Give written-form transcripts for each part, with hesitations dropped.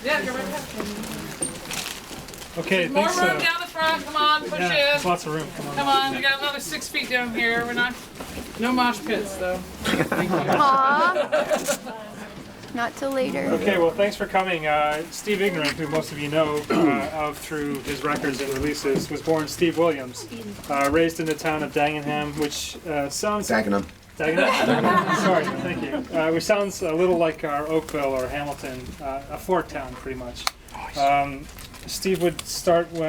Yeah, you're right ahead. Okay, More thanks. room down the front. Come on, push Yeah, there's in. lots of room. Come on, we got another 6 feet down here. We're not, no mosh pits though. Thank you. Aww. Not till later. Okay, well, thanks for coming. Steve Ignorant, who most of you know of through his records and releases, was born Steve Williams, raised in the town of Dagenham, which sounds... Dagenham. Dagenham? Sorry, thank you. Which sounds a little like our Oakville or Hamilton, a fork town, pretty much. Steve would start one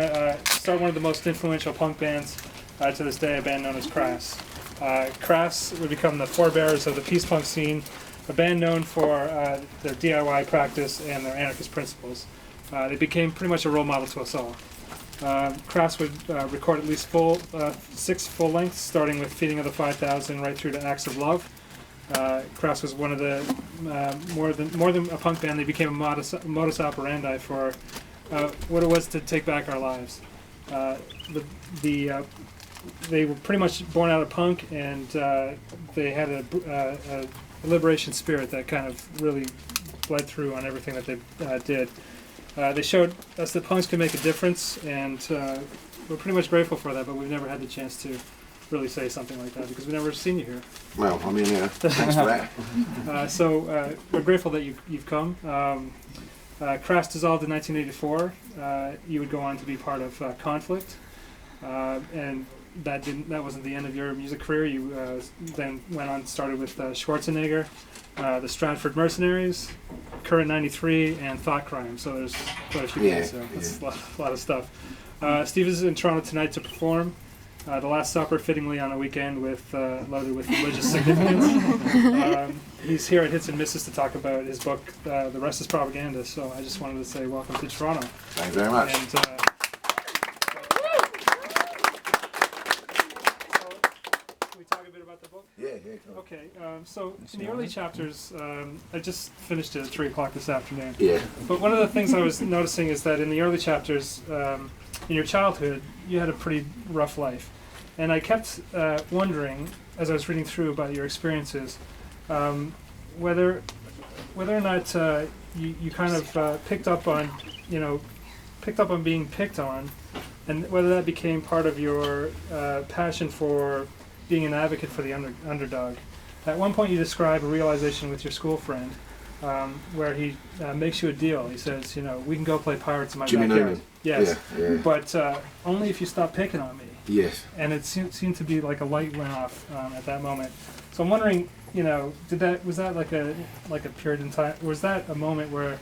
of the most influential punk bands to this day, a band known as Crass. Crass would become the forebearers of the peace punk scene, a band known for their DIY practice and their anarchist principles. They became pretty much a role model to us all. Crass would record at least 6 full lengths, starting with Feeding of the 5,000 right through to Acts of Love. Crass was one of the more than a punk band. They became a modus operandi for what it was to take back our lives. They were pretty much born out of punk, and they had a liberation spirit that kind of really bled through on everything that they did. They showed us that punks could make a difference, and we're pretty much grateful for that, but we've never had the chance to really say something like that because we've never seen you here. Well, I mean, thanks for that. So we're grateful that you've come. Crass dissolved in 1984. You would go on to be part of Conflict, and that wasn't the end of your music career. You then went on, started with Schwarzenegger, the Stratford Mercenaries, Current 93, and Thought Crime. So there's quite a few bands, so that's a lot of stuff. Steve is in Toronto tonight to perform The Last Supper, fittingly on a weekend loaded with religious significance. He's here at Hits and Misses to talk about his book, The Rest is Propaganda. So I just wanted to say welcome to Toronto. Thank you very much. And, Yeah, cool. Okay, so in the early chapters, I just finished it at 3 o'clock this afternoon. Yeah. But one of the things I was noticing is that in the early chapters, in your childhood, you had a pretty rough life. And I kept wondering, as I was reading through about your experiences, whether or not you kind of picked up on being picked on, and whether that became part of your passion for being an advocate for the underdog. At one point you describe a realization with your school friend where he makes you a deal. He says, we can go play pirates in my Jimmy backyard. Noonan. Yes, yeah. But only if you stop picking on me. Yes. And it seemed to be like a light went off at that moment. So I'm wondering, was that like a period in time? Was that a moment where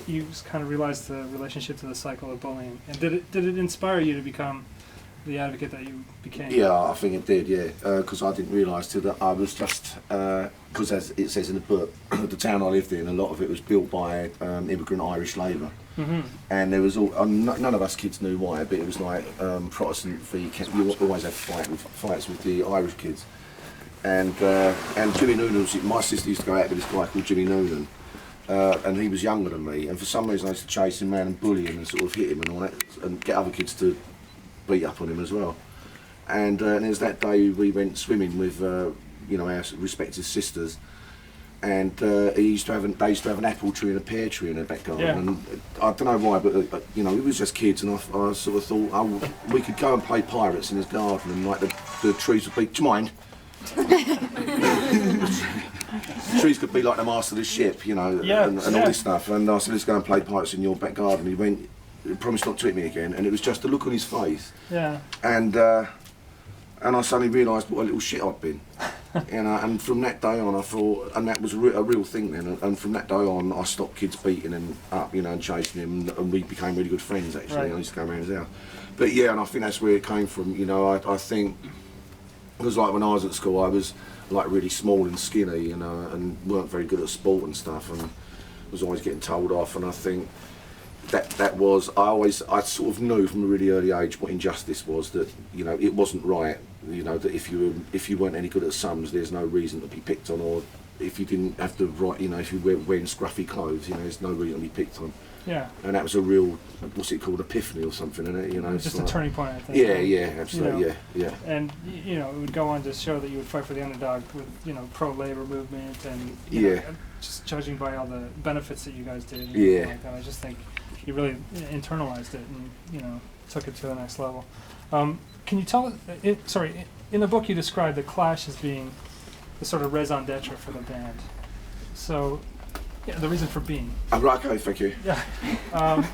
you kind of realized the relationship to the cycle of bullying? And did it inspire you to become the advocate that you became? Yeah, I think it did, yeah. Because I didn't realise till that I was just, because as it says in the book, the town I lived in, a lot of it was built by immigrant Irish labour. Mm-hmm. And there was none of us kids knew why, but it was like Protestant v. You always had fights with the Irish kids. And Jimmy Noonan, my sister used to go out with this guy called Jimmy Noonan. And he was younger than me, and for some reason I used to chase him around and bully him and sort of hit him and all that, and get other kids to beat up on him as well. And it was that day we went swimming with our respective sisters, and they used to have an apple tree and a pear tree in their back garden. Yeah. And I don't know why, but it was just kids, and I sort of thought, we could go and play pirates in his garden, and like the trees would be, do you mind? Trees could be like the mast of the ship, and all this stuff. And I said, let's go and play pirates in your back garden. He went, promised not to hit me again, and it was just the look on his face. Yeah. And I suddenly realised what a little shit I'd been. And from that day on, I thought, and that was a real thing then. And from that day on, I stopped kids beating him up, and chasing him, and we became really good friends actually. Right. I used to go around his house. But yeah, and I think that's where it came from. I think it was like when I was at school, I was like really small and skinny, and weren't very good at sport and stuff, and was always getting told off. And I think that was I sort of knew from a really early age what injustice was, that it wasn't right, that if you weren't any good at sums, there's no reason to be picked on or if you didn't have the right, you know, if you were wearing scruffy clothes, you know, there's no reason to be picked on. Yeah. And that was a real, what's it called, epiphany or something, isn't it? You know, just a turning point, I think. Yeah, absolutely, you know, yeah. And you know, it would go on to show that you would fight for the underdog with, you know, pro-labor movement and you know, just judging by all the benefits that you guys did. And like that, I just think you really internalized it and, you know, took it to the next level. Can you tell? Sorry, in the book you described the Clash as being the sort of raison d'etre for the band. So. Yeah, the reason for being. I'm right, okay, thank you. Yeah. I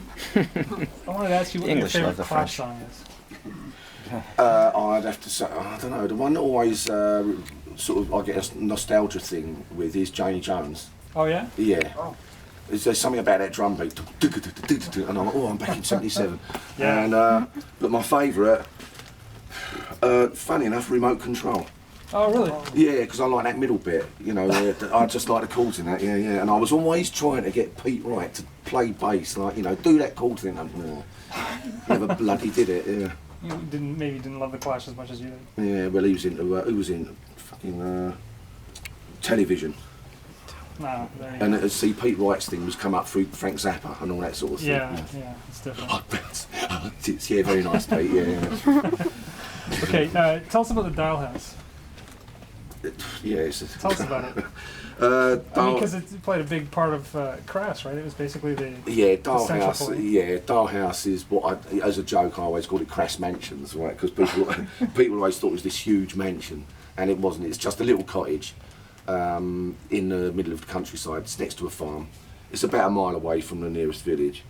wanted to ask you what your favorite Clash song is. I'd have to say, I don't know, the one that always sort of I get a nostalgia thing with is Janie Jones. Oh yeah? Yeah. Oh. There's something about that drum beat, and I'm like, oh, I'm back in '77. Yeah. And but my favourite, funny enough, Remote Control. Oh really? Yeah, because I like that middle bit, you know, I just like the chords in that, yeah. And I was always trying to get Pete Wright to play bass, like, you know, do that chord thing. Never bloody did it, yeah. You didn't love the Clash as much as you did. Yeah, well, he was into fucking television. No, there you and go. see, Pete Wright's thing was come up through Frank Zappa and all that sort of thing. Yeah, it's different. Yeah, very nice, Pete, yeah. Okay, tell us about the Dial House. Yeah, tell us about it. I mean, because it played a big part of Crass, right? It was basically the Dial House. Yeah, Dial House is what as a joke I always called it Crass Mansions, right? Because people always thought it was this huge mansion, and it wasn't. It's just a little cottage in the middle of the countryside. It's next to a farm. It's about a mile away from the nearest village.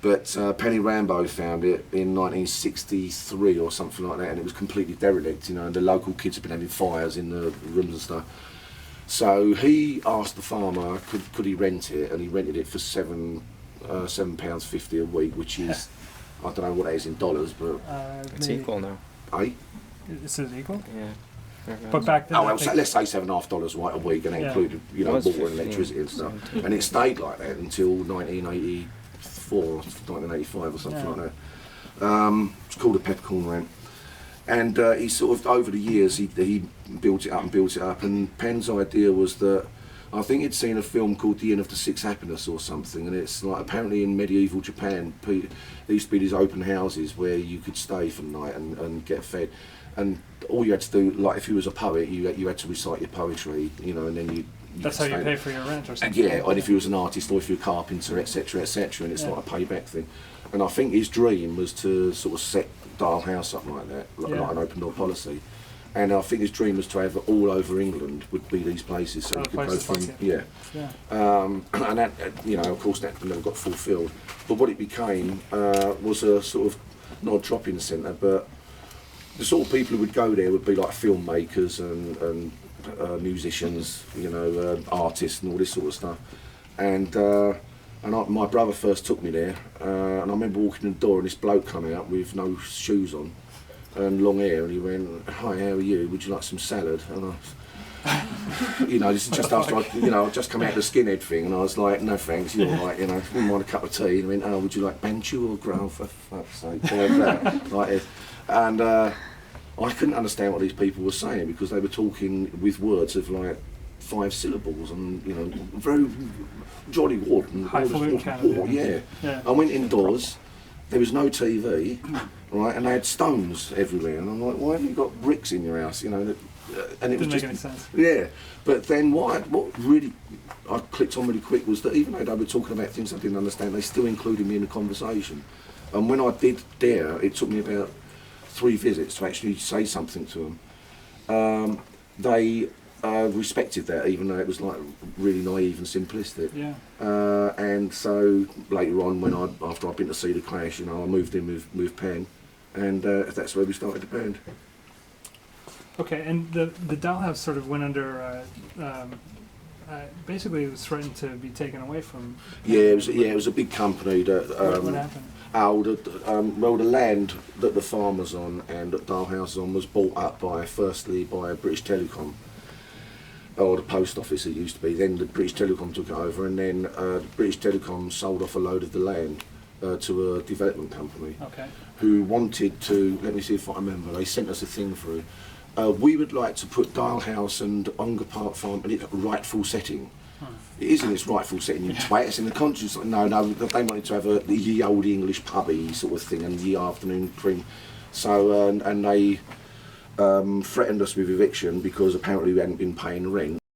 But Penny Rambo found it in 1963 or something like that, and it was completely derelict, you know, and the local kids had been having fires in the rooms and stuff. So he asked the farmer, could he rent it, and he rented it for £7.50 a week, which is, I don't know what that is in dollars, but... it's equal now. Eh? Is it equal? Yeah. But back then, let's say $7.50 right a week, and that included, you know, water and electricity and stuff. And it stayed like that until 1984, 1985 or something like that. It's called a peppercorn rent. And he sort of, over the years, he built it up, and Penn's idea was that, I think he'd seen a film called The Inn of the Six Happiness or something, and it's like, apparently in medieval Japan, there used to be these open houses where you could stay for the night and get fed. And all you had to do, like if you was a poet, you had to recite your poetry, you know, and then you that's how you pay for your rent or something. And yeah, and if you was an artist or if you're a carpenter, etc., etc., and it's like a payback thing. And I think his dream was to sort of set Dial House up like that, like an open door policy. And I think his dream was to have it all over England would be these places, so you could go from and that, you know, of course, that never got fulfilled. But what it became was a sort of not a drop-in centre, but the sort of people who would go there would be like filmmakers and musicians, you know, artists and all this sort of stuff. And my brother first took me there, and I remember walking in the door and this bloke come out with no shoes on and long hair, and he went, "Hi, how are you? Would you like some salad?" And you know, this is just after I'd just come out of the skinhead thing, and I was like, "No thanks, you're all right, you know, wouldn't mind a cup of tea." And he went, "Oh, would you like Bantu or Grove, for fuck's sake?" Like this. And I couldn't understand what these people were saying because they were talking with words of like 5 syllables and, you know, very Johnny Wharton. Highfalutin kind of. Yeah. I went indoors, there was no TV, right, and they had stones everywhere, and I'm like, why have you got bricks in your house, you know? And it didn't was make any sense. Yeah, but then what really I clicked on really quick was that even though they were talking about things I didn't understand, they still included me in the conversation. And when I did dare, it took me about 3 visits to actually say something to them. They respected that, even though it was like really naive and simplistic. Yeah. And so later on, after I'd been to see the Clash, you know, I moved in with Penn, and that's where we started the band. Okay, and the Dial House sort of went under. Basically, it was threatened to be taken away from. It was a big company that. What happened? The land that the farm was on and that Dial House was on was bought up firstly by British Telecom, or the post office it used to be. Then the British Telecom took it over, and then British Telecom sold off a load of the land to a development company. Okay. Who wanted to, let me see if I remember, they sent us a thing through. we would like to put Dial House and Ongar Park Farm in its rightful setting. It is in its rightful setting, you twat. It's in the conscience. No, they wanted to have the ye old English pubby sort of thing and ye afternoon cream. So, and they threatened us with eviction because apparently we hadn't been paying rent.